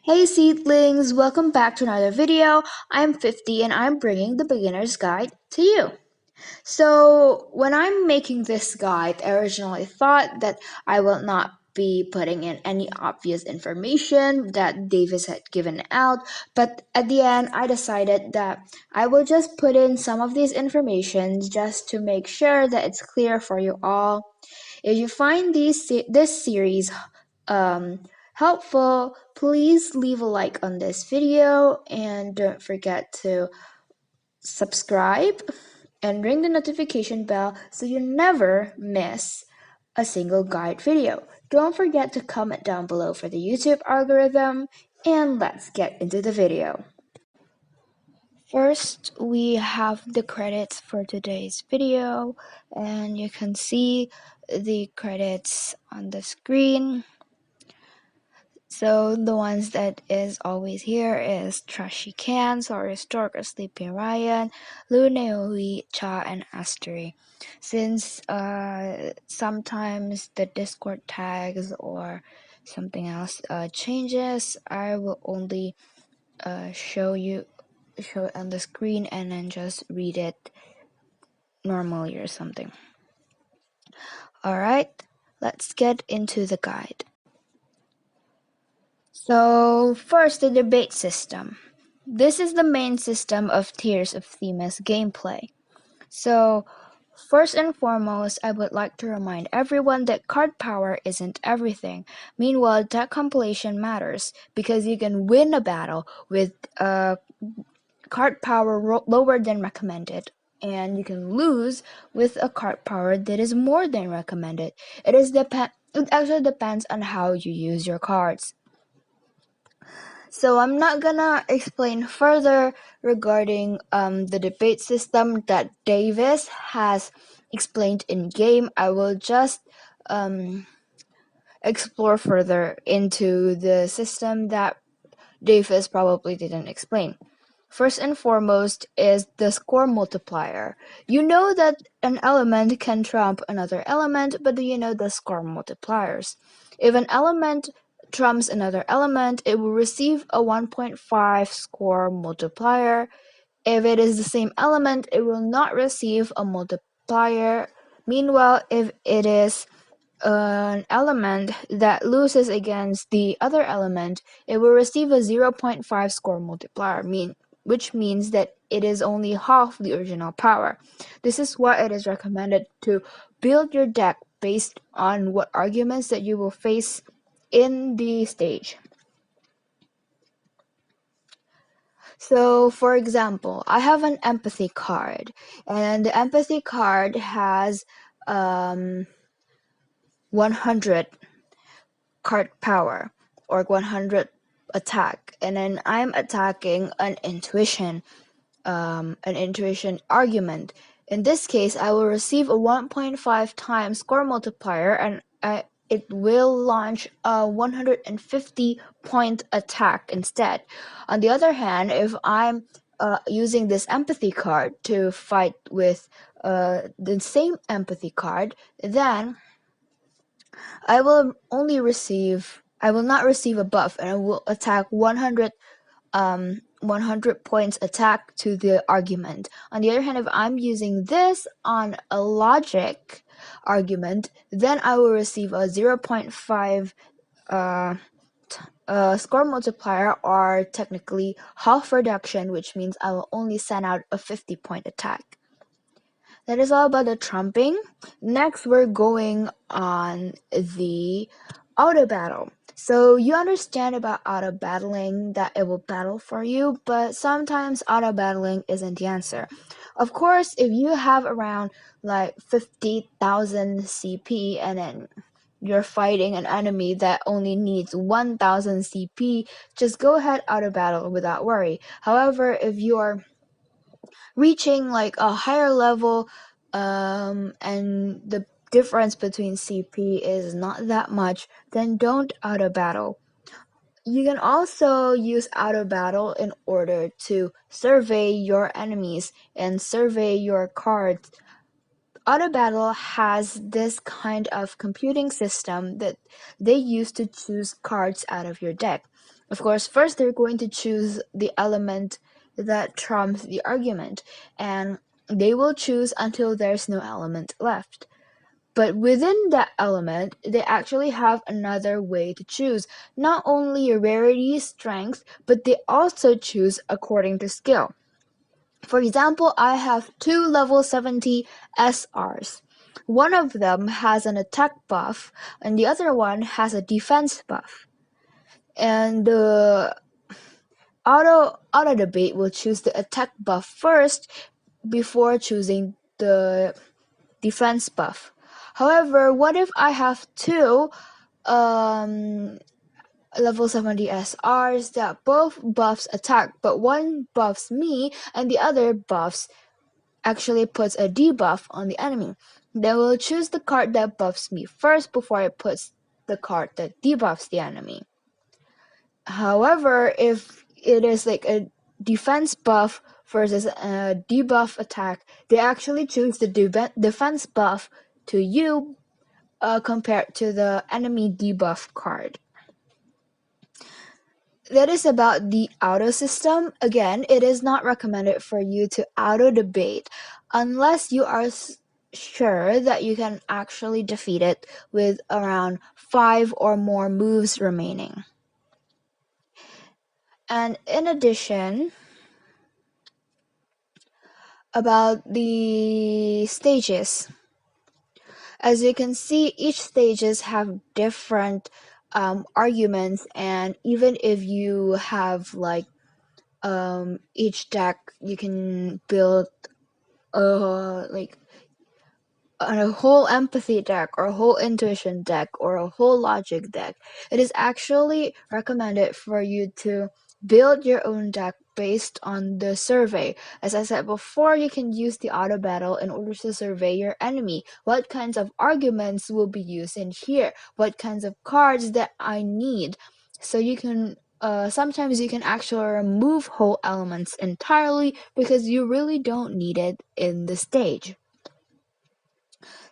Hey Seedlings, welcome back to another video. I'm 50 and I'm bringing the beginner's guide to you. So, when I'm making this guide, I originally thought that I will not be putting in any obvious information that Davis had given out, but at the end, I decided that I will just put in some of these informations just to make sure that it's clear for you all. If you find this series um, helpful, please leave a like on this video and don't forget to subscribe and ring the notification bell so you never miss a single guide video. Don't forget to comment down below for the YouTube algorithm, and let's get into the video. First, we have the credits for today's video, and you can see the credits on the screen. So the ones that is always here is Trashy Can, Sorry Stork, or Sleepy Ryan, Luneoi, Cha, and Asteri. Since sometimes the Discord tags or something else changes, I will only show it on the screen and then just read it normally or something. Alright, let's get into the guide. So, first, the debate system. This is the main system of Tears of Themis gameplay. So, first and foremost, I would like to remind everyone that card power isn't everything. Meanwhile, deck compilation matters because you can win a battle with card power lower than recommended, and you can lose with a card power that is more than recommended. It actually depends on how you use your cards. So I'm not gonna explain further regarding the debate system that Davis has explained in game. I will just explore further into the system that Davis probably didn't explain. First and foremost is the score multiplier. You know that an element can trump another element, but do you know the score multipliers? If an element trumps another element, it will receive a 1.5 score multiplier. If it is the same element, it will not receive a multiplier. Meanwhile, if it is an element that loses against the other element, it will receive a 0.5 score multiplier, which means that it is only half the original power. This is why it is recommended to build your deck based on what arguments that you will face in the stage. So, for example, I have an empathy card, and the empathy card has 100 card power or 100 attack, and then I'm attacking an intuition argument. In this case, I will receive a 1.5 times score multiplier, and it will launch a 150 point attack instead. On the other hand, if I'm using this empathy card to fight with the same empathy card, then I will not receive a buff, and I will attack 100 points attack to the argument. On the other hand, if I'm using this on a logic argument, then I will receive a 0.5 score multiplier, or technically half reduction, which means I will only send out a 50 point attack. That is all about the trumping. Next, we're going on the auto battle. So you understand about auto battling, that it will battle for you, but sometimes auto battling isn't the answer. Of course, if you have around like 50,000 CP and then you're fighting an enemy that only needs 1,000 CP, just go ahead auto battle without worry. However, if you are reaching like a higher level and the difference between CP is not that much, then don't auto battle. You can also use auto battle in order to survey your enemies and survey your cards Auto Battle has this kind of computing system that they use to choose cards out of your deck. Of course, first they're going to choose the element that trumps the argument, and they will choose until there's no element left. But within that element, they actually have another way to choose. Not only rarity, strength, but they also choose according to skill. For example, I have two level 70 SRs. One of them has an attack buff, and the other one has a defense buff. And the auto debate will choose the attack buff first before choosing the defense buff. However, what if I have two level 70 SRs that both buffs attack, but one buffs me and the other buffs actually puts a debuff on the enemy? Then we'll choose the card that buffs me first before it puts the card that debuffs the enemy. However, if it is like a defense buff versus a debuff attack, they actually choose the defense buff to you compared to the enemy debuff card. That is about the auto system. Again, it is not recommended for you to auto debate unless you are sure that you can actually defeat it with around 5 or more moves remaining. And in addition, about the stages. As you can see, each stages have different arguments, and even if you have like each deck, you can build like a whole empathy deck or a whole intuition deck or a whole logic deck. It is actually recommended for you to build your own deck based on the survey. As I said before, you can use the auto battle in order to survey your enemy. What kinds of arguments will be used in here? What kinds of cards that I need? So you can sometimes you can actually remove whole elements entirely because you really don't need it in the stage.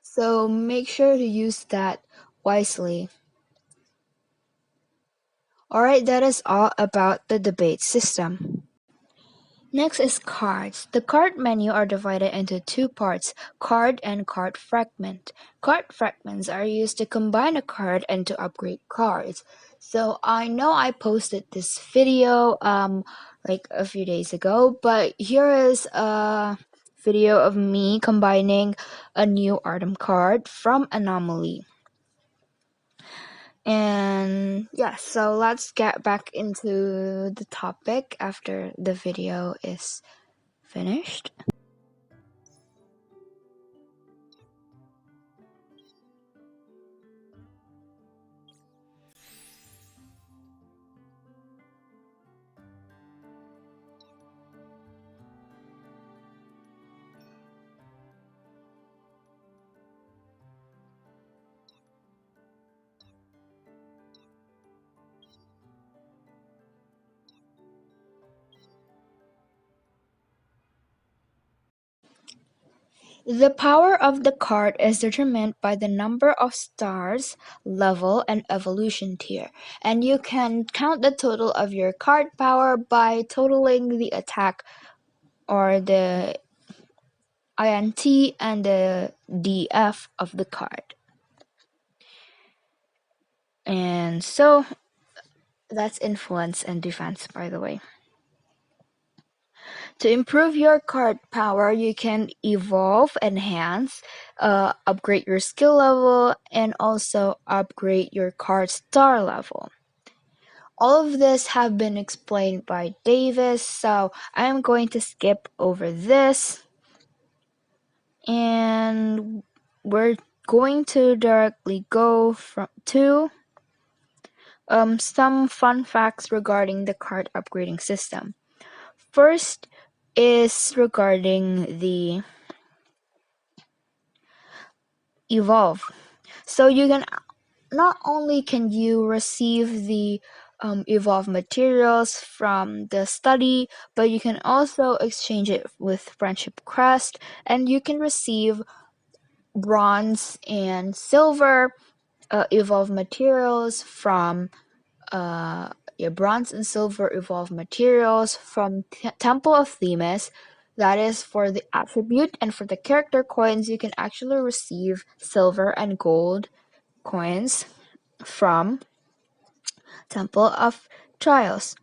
So make sure to use that wisely. Alright, that is all about the debate system. Next is cards. The card menu are divided into two parts, card and card fragment. Card fragments are used to combine a card and to upgrade cards. So I know I posted this video like a few days ago, but here is a video of me combining a new Artem card from Anomaly. And yeah, so let's get back into the topic after the video is finished. The power of the card is determined by the number of stars, level, and evolution tier, and you can count the total of your card power by totaling the attack or the INT and the DF of the card. And so that's influence and defense, by the way. To improve your card power, you can evolve, enhance, upgrade your skill level, and also upgrade your card star level. All of this have been explained by Davis, so I am going to skip over this. And we're going to directly go to some fun facts regarding the card upgrading system. First is regarding the evolve. So you can not only can you receive the evolve materials from the study, but you can also exchange it with friendship crest, and you can receive bronze and silver evolved materials from bronze and silver evolved materials from Temple of Themis. That is for the attribute, and for the character coins, you can actually receive silver and gold coins from Temple of Trials.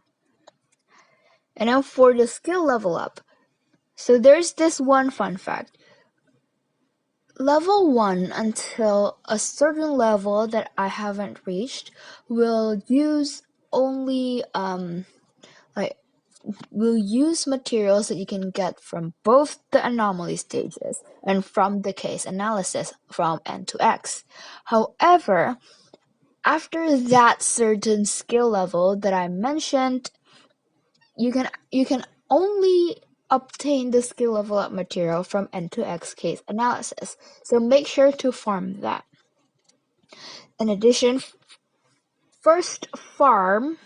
And now for the skill level up. So there's this one fun fact. Level 1 until a certain level that I haven't reached will use only will use materials that you can get from both the anomaly stages and from the case analysis from N to X. However, after that certain skill level that I mentioned, you can only obtain the skill level up material from N to X case analysis. So make sure to farm that. In addition, first farm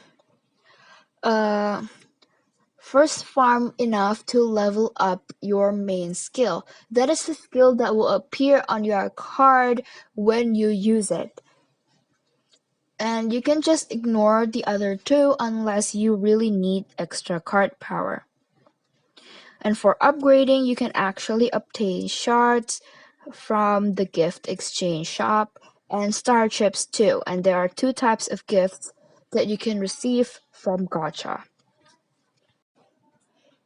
enough to level up your main skill. That is the skill that will appear on your card when you use it. And you can just ignore the other two unless you really need extra card power. And for upgrading, you can actually obtain shards from the gift exchange shop and star chips too. And there are two types of gifts that you can receive from gacha.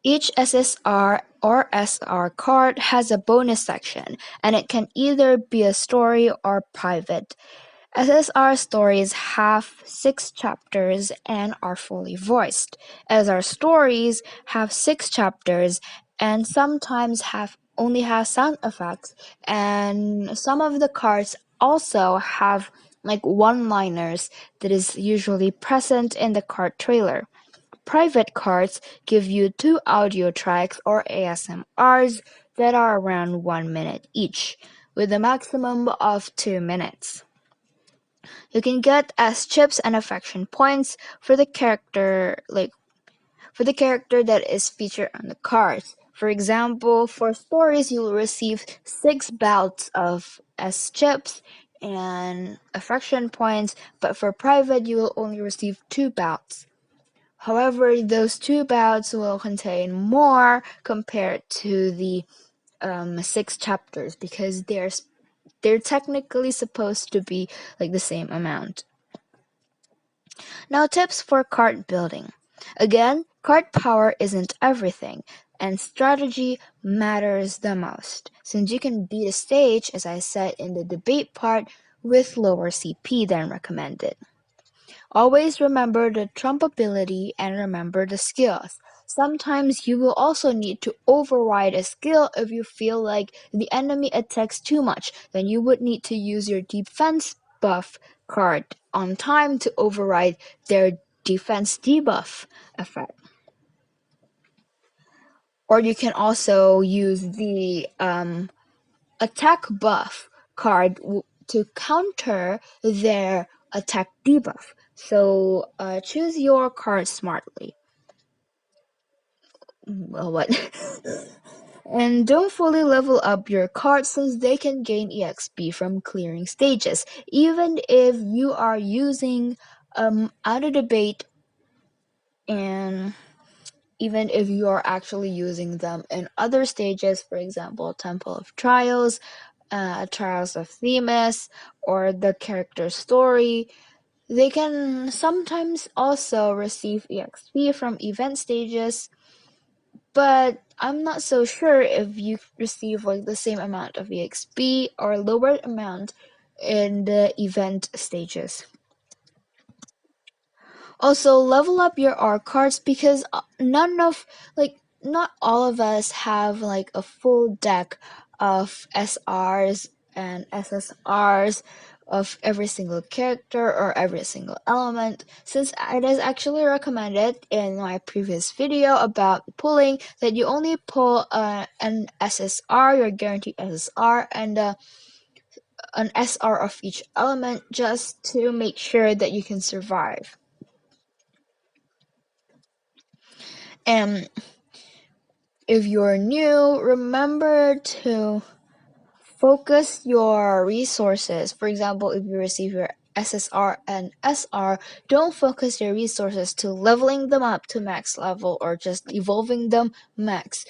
Each SSR or SR card has a bonus section, and it can either be a story or private. SSR stories have 6 chapters and are fully voiced. SR stories have 6 chapters and sometimes only have sound effects, and some of the cards also have like one-liners that is usually present in the card trailer. Private cards give you 2 audio tracks or ASMRs that are around 1 minute each, with a maximum of 2 minutes. You can get as chips and affection points for the character that is featured on the cards. For example, for stories you will receive 6 bouts of S chips and affection points, but for private you will only receive 2 bouts. However, those 2 bouts will contain more compared to the 6 chapters because they're technically supposed to be like the same amount. Now, tips for card building. Again, card power isn't everything, and strategy matters the most, since you can beat a stage, as I said in the debate part, with lower CP than recommended. Always remember the trump ability and remember the skills. Sometimes you will also need to override a skill if you feel like the enemy attacks too much. Then you would need to use your defense buff card on time to override their defense debuff effect. Or you can also use the attack buff card to counter their attack debuff. So choose your card smartly. Well, what? And don't fully level up your cards since they can gain EXP from clearing stages, even if you are using out of debate, and even if you are actually using them in other stages, for example, Temple of Trials, Trials of Themis, or the character story. They can sometimes also receive EXP from event stages, but I'm not so sure if you receive like the same amount of EXP or lower amount in the event stages. Also, level up your R cards because not all of us have like a full deck of SRs and SSRs of every single character or every single element, since it is actually recommended in my previous video about pulling that you only pull an SSR, your guaranteed SSR, and an SR of each element just to make sure that you can survive. And if you're new, remember to focus your resources. For example, if you receive your SSR and SR, don't focus your resources to leveling them up to max level or just evolving them max.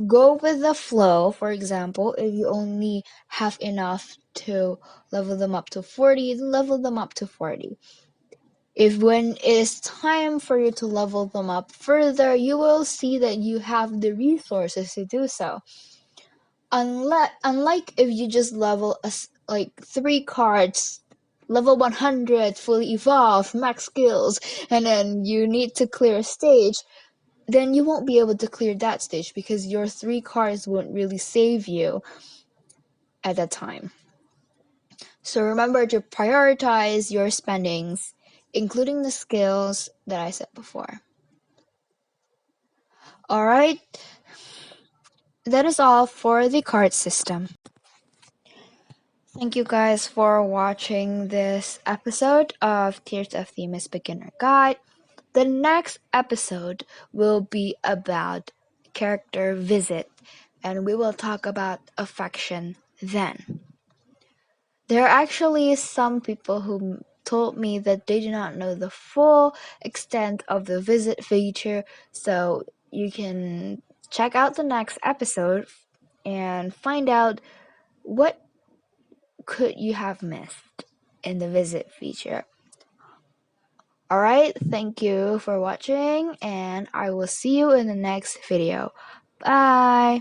Go with the flow. For example, if you only have enough to level them up to 40, then level them up to 40. If when it is time for you to level them up further, you will see that you have the resources to do so. Unlike if you just level like 3 cards, level 100, fully evolved, max skills, and then you need to clear a stage, then you won't be able to clear that stage because your 3 cards won't really save you at that time. So remember to prioritize your spendings, including the skills that I said before. Alright, that is all for the card system. Thank you guys for watching this episode of Tears of Themis Beginner Guide. The next episode will be about character visit, and we will talk about affection then. There are actually some people who told me that they do not know the full extent of the visit feature, so you can check out the next episode and find out what could you have missed in the visit feature. Alright, thank you for watching, and I will see you in the next video. Bye!